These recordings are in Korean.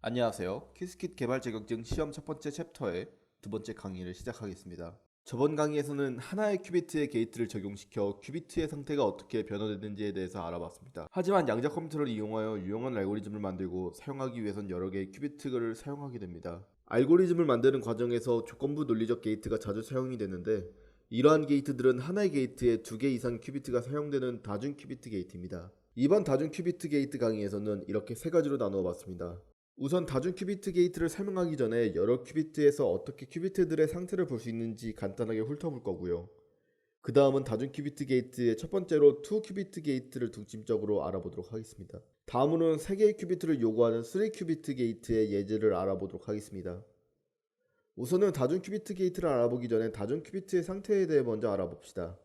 안녕하세요. 키스킷 개발 자격증 시험 첫 번째 챕터의 두 번째 강의를 시작하겠습니다. 저번 강의에서는 하나의 큐비트의 게이트를 적용시켜 큐비트의 상태가 어떻게 변화되는지에 대해서 알아봤습니다. 하지만 양자 컴퓨터를 이용하여 유용한 알고리즘을 만들고 사용하기 위해선 여러 개의 큐비트를 사용하게 됩니다. 알고리즘을 만드는 과정에서 조건부 논리적 게이트가 자주 사용이 되는데 이러한 게이트들은 하나의 게이트에 두 개 이상 큐비트가 사용되는 다중 큐비트 게이트입니다. 이번 다중 큐비트 게이트 강의에서는 이렇게 세 가지로 나누어 봤습니다. 우선 다중 큐비트 게이트를 설명하기 전에 여러 큐비트에서 어떻게 큐비트들의 상태를 볼 수 있는지 간단하게 훑어볼 거고요. 그 다음은 다중 큐비트 게이트의 첫 번째로 2 큐비트 게이트를 중심적으로 알아보도록 하겠습니다. 다음으로는 3개의 큐비트를 요구하는 3 큐비트 게이트의 예제를 알아보도록 하겠습니다. 우선은 다중 큐비트 게이트를 알아보기 전에 다중 큐비트의 상태에 대해 먼저 알아봅시다.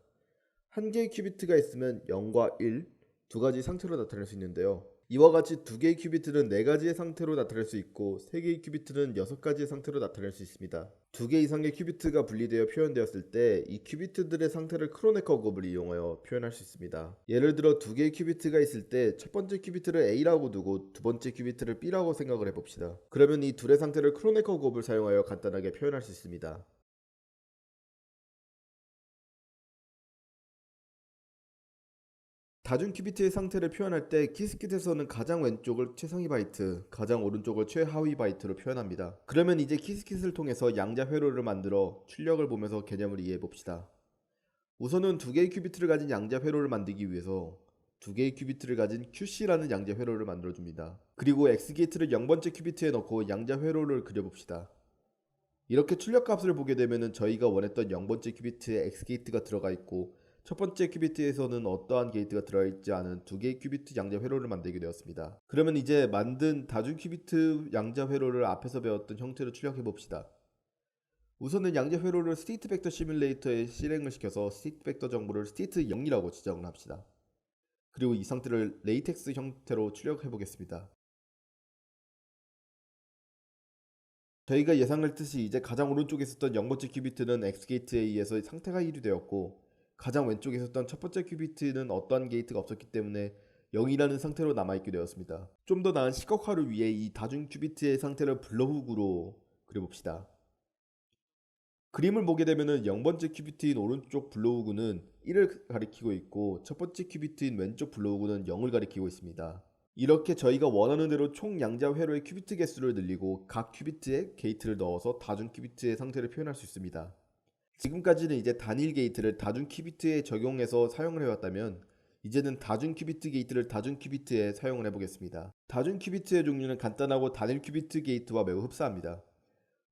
한 개의 큐비트가 있으면 0과 1, 두 가지 상태로 나타낼 수 있는데요. 이와 같이 두 개의 큐비트는 네 가지의 상태로 나타낼 수 있고 세 개의 큐비트는 여섯 가지의 상태로 나타낼 수 있습니다. 두 개 이상의 큐비트가 분리되어 표현되었을 때 이 큐비트들의 상태를 크로네커 곱을 이용하여 표현할 수 있습니다. 예를 들어 두 개의 큐비트가 있을 때 첫 번째 큐비트를 A라고 두고 두 번째 큐비트를 B라고 생각을 해봅시다. 그러면 이 둘의 상태를 크로네커 곱을 사용하여 간단하게 표현할 수 있습니다. 다중 큐비트의 상태를 표현할 때 키스킷에서는 가장 왼쪽을 최상위 바이트, 가장 오른쪽을 최하위 바이트로 표현합니다. 그러면 이제 키스킷을 통해서 양자 회로를 만들어 출력을 보면서 개념을 이해해 봅시다. 우선은 두 개의 큐비트를 가진 양자 회로를 만들기 위해서 두 개의 큐비트를 가진 QC라는 양자 회로를 만들어줍니다. 그리고 X게이트를 0번째 큐비트에 넣고 양자 회로를 그려봅시다. 이렇게 출력 값을 보게 되면 저희가 원했던 0번째 큐비트에 X게이트가 들어가 있고 첫 번째 큐비트에서는 어떠한 게이트가 들어있지 않은 두 개의 큐비트 양자 회로를 만들게 되었습니다. 그러면 이제 만든 다중 큐비트 양자 회로를 앞에서 배웠던 형태로 출력해 봅시다. 우선은 양자 회로를 스테이트 벡터 시뮬레이터에 실행을 시켜서 스테이트 벡터 정보를 스테이트 0이라고 지정을 합시다. 그리고 이 상태를 레이텍스 형태로 출력해 보겠습니다. 저희가 예상했듯이 이제 가장 오른쪽에 있었던 0번째 큐비트는 X게이트에 의해서 상태가 1이 되었고 가장 왼쪽에 있었던 첫 번째 큐비트는 어떠한 게이트가 없었기 때문에 0이라는 상태로 남아있게 되었습니다. 좀 더 나은 시각화를 위해 이 다중 큐비트의 상태를 블러훅으로 그려봅시다. 그림을 보게 되면 0번째 큐비트인 오른쪽 블로우그는 1을 가리키고 있고 첫 번째 큐비트인 왼쪽 블로우그는 0을 가리키고 있습니다. 이렇게 저희가 원하는 대로 총 양자 회로의 큐비트 개수를 늘리고 각 큐비트에 게이트를 넣어서 다중 큐비트의 상태를 표현할 수 있습니다. 지금까지는 이제 단일 게이트를 다중 큐비트에 적용해서 사용을 해왔다면 이제는 다중 큐비트 게이트를 다중 큐비트에 사용을 해보겠습니다. 다중 큐비트의 종류는 간단하고 단일 큐비트 게이트와 매우 흡사합니다.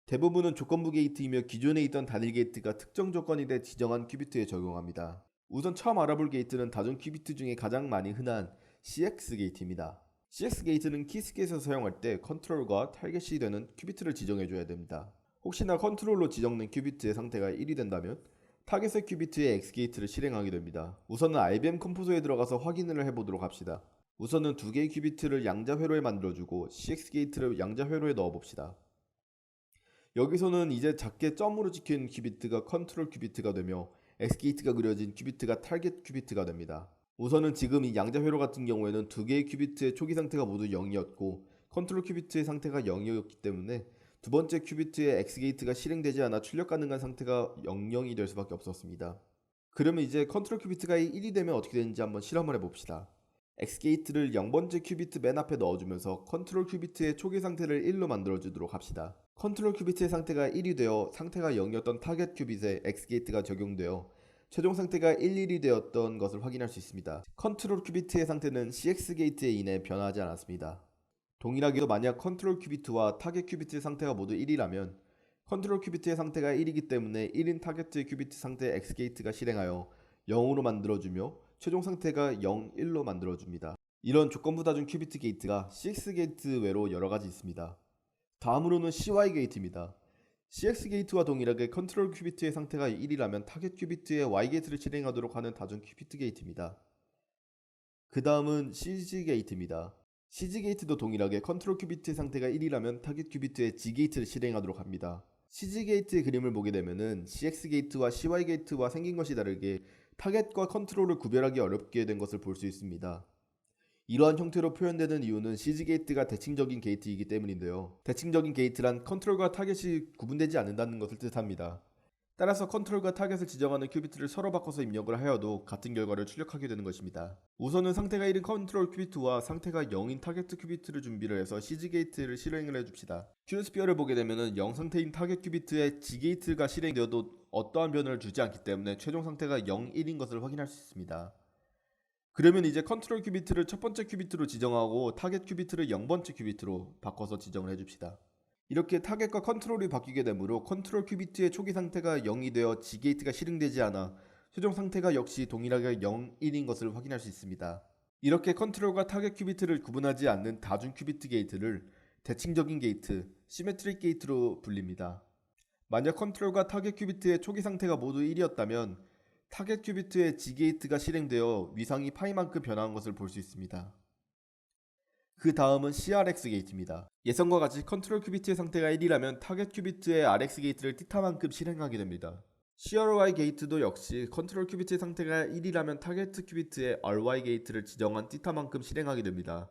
대부분은 조건부 게이트이며 기존에 있던 단일 게이트가 특정 조건이 돼 지정한 큐비트에 적용합니다. 우선 처음 알아볼 게이트는 다중 큐비트 중에 가장 많이 흔한 CX 게이트입니다. CX 게이트는 키스켓에서 사용할 때 컨트롤과 타겟이 되는 큐비트를 지정해줘야 됩니다. 혹시나 컨트롤로 지정된 큐비트의 상태가 1이 된다면 타겟의 큐비트에 X 게이트를 실행하게 됩니다. 우선은 IBM 컴포저에 들어가서 확인을 해보도록 합시다. 우선은 두 개의 큐비트를 양자 회로에 만들어주고 CX 게이트를 양자 회로에 넣어봅시다. 여기서는 이제 작게 점으로 찍힌 큐비트가 컨트롤 큐비트가 되며 X게이트가 그려진 큐비트가 타겟 큐비트가 됩니다. 우선은 지금 이 양자 회로 같은 경우에는 두 개의 큐비트의 초기 상태가 모두 0이었고 컨트롤 큐비트의 상태가 0이었기 때문에 두 번째 큐비트의 X게이트가 실행되지 않아 출력 가능한 상태가 00이 될 수밖에 없었습니다. 그러면 이제 컨트롤 큐비트가 1이 되면 어떻게 되는지 한번 실험을 해봅시다. X게이트를 0번째 큐비트 맨 앞에 넣어주면서 컨트롤 큐비트의 초기 상태를 1로 만들어주도록 합시다. 컨트롤 큐비트의 상태가 1이 되어 상태가 0이었던 타겟 큐빗에 X게이트가 적용되어 최종 상태가 1, 1이 되었던 것을 확인할 수 있습니다. 컨트롤 큐비트의 상태는 CX 게이트에 인해 변화하지 않았습니다. 동일하게도 만약 컨트롤 큐비트와 타겟 큐비트의 상태가 모두 1이라면 컨트롤 큐비트의 상태가 1이기 때문에 1인 타겟 큐비트 상태 X게이트가 실행하여 0으로 만들어주며 최종 상태가 0, 1로 만들어줍니다. 이런 조건부 다중 큐비트 게이트가 CX 게이트 외로 여러가지 있습니다. 다음으로는 CY 게이트입니다. CX 게이트와 동일하게 컨트롤 큐비트의 상태가 1이라면 타겟 큐비트에 Y 게이트를 실행하도록 하는 다중 큐비트 게이트입니다. 그 다음은 CG 게이트입니다. CG 게이트도 동일하게 컨트롤 큐비트의 상태가 1이라면 타겟 큐비트에 G 게이트를 실행하도록 합니다. CG 게이트의 그림을 보게 되면은 CX 게이트와 CY 게이트와 생긴 것이 다르게 타겟과 컨트롤을 구별하기 어렵게 된 것을 볼 수 있습니다. 이러한 형태로 표현되는 이유는 시즈 게이트가 대칭적인 게이트이기 때문인데요. 대칭적인 게이트란 컨트롤과 타겟이 구분되지 않는다는 것을 뜻합니다. 따라서 컨트롤과 타겟을 지정하는 큐비트를 서로 바꿔서 입력을 하여도 같은 결과를 출력하게 되는 것입니다. 우선은 상태가 1인 컨트롤 큐비트와 상태가 0인 타겟 큐비트를 준비를 해서 시즈 게이트를 실행을 해줍시다. 큐스피어를 보게 되면 0 상태인 타겟 큐비트에 G 게이트가 실행되어도 어떠한 변화를 주지 않기 때문에 최종 상태가 0, 1인 것을 확인할 수 있습니다. 그러면 이제 컨트롤 큐비트를 첫 번째 큐비트로 지정하고 타겟 큐비트를 0번째 큐비트로 바꿔서 지정을 해줍시다. 이렇게 타겟과 컨트롤이 바뀌게 되므로 컨트롤 큐비트의 초기 상태가 0이 되어 G 게이트가 실행되지 않아 최종 상태가 역시 동일하게 0, 1인 것을 확인할 수 있습니다. 이렇게 컨트롤과 타겟 큐비트를 구분하지 않는 다중 큐비트 게이트를 대칭적인 게이트, 시메트릭 게이트로 불립니다. 만약 컨트롤과 타겟 큐비트의 초기 상태가 모두 1이었다면 타겟 큐비트의 G 게이트가 실행되어 위상이 파이만큼 변화한 것을 볼 수 있습니다. 그 다음은 CRX 게이트입니다. 예상과 같이 컨트롤 큐비트의 상태가 1이라면 타겟 큐비트의 RX 게이트를 θ만큼 실행하게 됩니다. CRY 게이트도 역시 컨트롤 큐비트의 상태가 1이라면 타겟 큐비트의 RY 게이트를 지정한 θ만큼 실행하게 됩니다.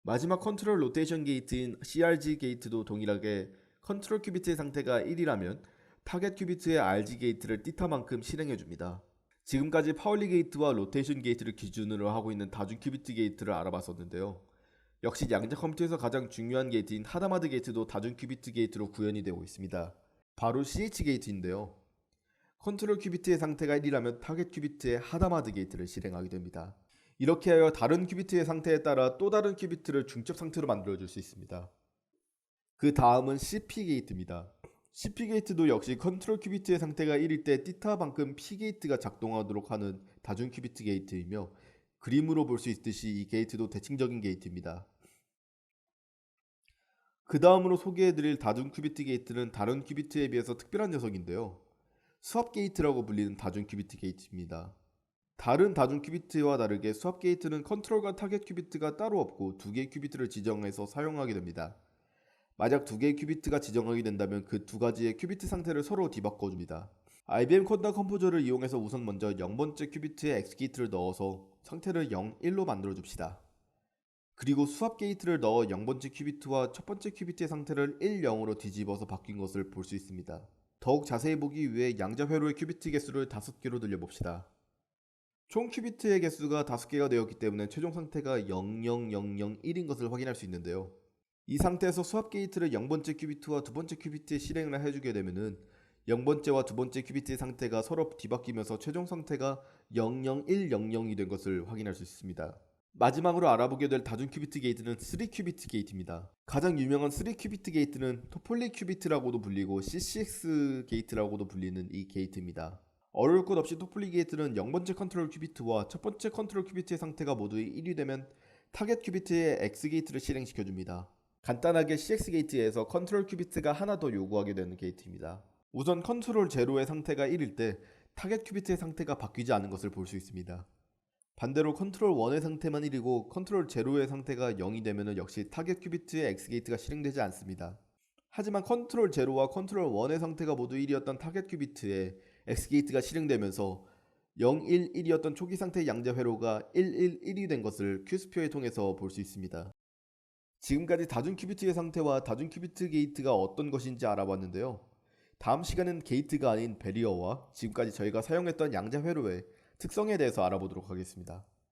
마지막 컨트롤 로테이션 게이트인 CRG 게이트도 동일하게 컨트롤 큐비트의 상태가 1이라면 타겟 큐비트의 RG 게이트를 θ만큼 실행해줍니다. 지금까지 파울리 게이트와 로테이션 게이트를 기준으로 하고 있는 다중 큐비트 게이트를 알아봤었는데요. 역시 양자 컴퓨터에서 가장 중요한 게이트인 하다마드 게이트도 다중 큐비트 게이트로 구현이 되고 있습니다. 바로 CH 게이트인데요. 컨트롤 큐비트의 상태가 1이라면 타겟 큐비트의 하다마드 게이트를 실행하게 됩니다. 이렇게 하여 다른 큐비트의 상태에 따라 또 다른 큐비트를 중첩 상태로 만들어줄 수 있습니다. 그 다음은 CP 게이트입니다. CP 게이트도 역시 컨트롤 큐비트의 상태가 1일 때 θ만큼 P 게이트가 작동하도록 하는 다중 큐비트 게이트이며 그림으로 볼 수 있듯이 이 게이트도 대칭적인 게이트입니다. 그 다음으로 소개해드릴 다중 큐비트 게이트는 다른 큐비트에 비해서 특별한 녀석인데요. 수압 게이트라고 불리는 다중 큐비트 게이트입니다. 다른 다중 큐비트와 다르게 수압 게이트는 컨트롤과 타겟 큐비트가 따로 없고 두 개의 큐비트를 지정해서 사용하게 됩니다. 만약 두 개의 큐비트가 지정하게 된다면 그 두 가지의 큐비트 상태를 서로 뒤바꿔줍니다. IBM 콘다 컴포저를 이용해서 우선 먼저 0번째 큐비트에 X 게이트를 넣어서 상태를 0, 1로 만들어줍시다. 그리고 수압 게이트를 넣어 0번째 큐비트와 첫 번째 큐비트의 상태를 1, 0으로 뒤집어서 바뀐 것을 볼 수 있습니다. 더욱 자세히 보기 위해 양자 회로의 큐비트 개수를 5개로 늘려봅시다. 총 큐비트의 개수가 5개가 되었기 때문에 최종 상태가 00001인 것을 확인할 수 있는데요. 이 상태에서 수압 게이트를 0번째 큐비트와 두 번째 큐비트에 실행을 해주게 되면은 0번째와 두 번째 큐비트의 상태가 서로 뒤바뀌면서 최종 상태가 00100이 된 것을 확인할 수 있습니다. 마지막으로 알아보게 될 다중 큐비트 게이트는 3큐비트 게이트입니다. 가장 유명한 3큐비트 게이트는 토폴리 큐비트라고도 불리고 CCX 게이트라고도 불리는 이 게이트입니다. 어려울 것 없이 토폴리 게이트는 0번째 컨트롤 큐비트와 첫 번째 컨트롤 큐비트의 상태가 모두 1이 되면 타겟 큐비트의 X 게이트를 실행시켜줍니다. 간단하게 CX 게이트에서 컨트롤 큐비트가 하나 더 요구하게 되는 게이트입니다. 우선 컨트롤 제로의 상태가 1일 때 타겟 큐비트의 상태가 바뀌지 않은 것을 볼 수 있습니다. 반대로 컨트롤 1의 상태만 1이고 컨트롤 제로의 상태가 0이 되면 역시 타겟 큐비트의 X 게이트가 실행되지 않습니다. 하지만 컨트롤 제로와 컨트롤 1의 상태가 모두 1이었던 타겟 큐비트에 X 게이트가 실행되면서 0, 1, 1이었던 초기 상태의 양자 회로가 1, 1, 1이 된 것을 큐스피어를 통해서 볼 수 있습니다. 지금까지 다중 큐비트의 상태와 다중 큐비트 게이트가 어떤 것인지 알아봤는데요. 다음 시간은 게이트가 아닌 배리어와 지금까지 저희가 사용했던 양자 회로의 특성에 대해서 알아보도록 하겠습니다.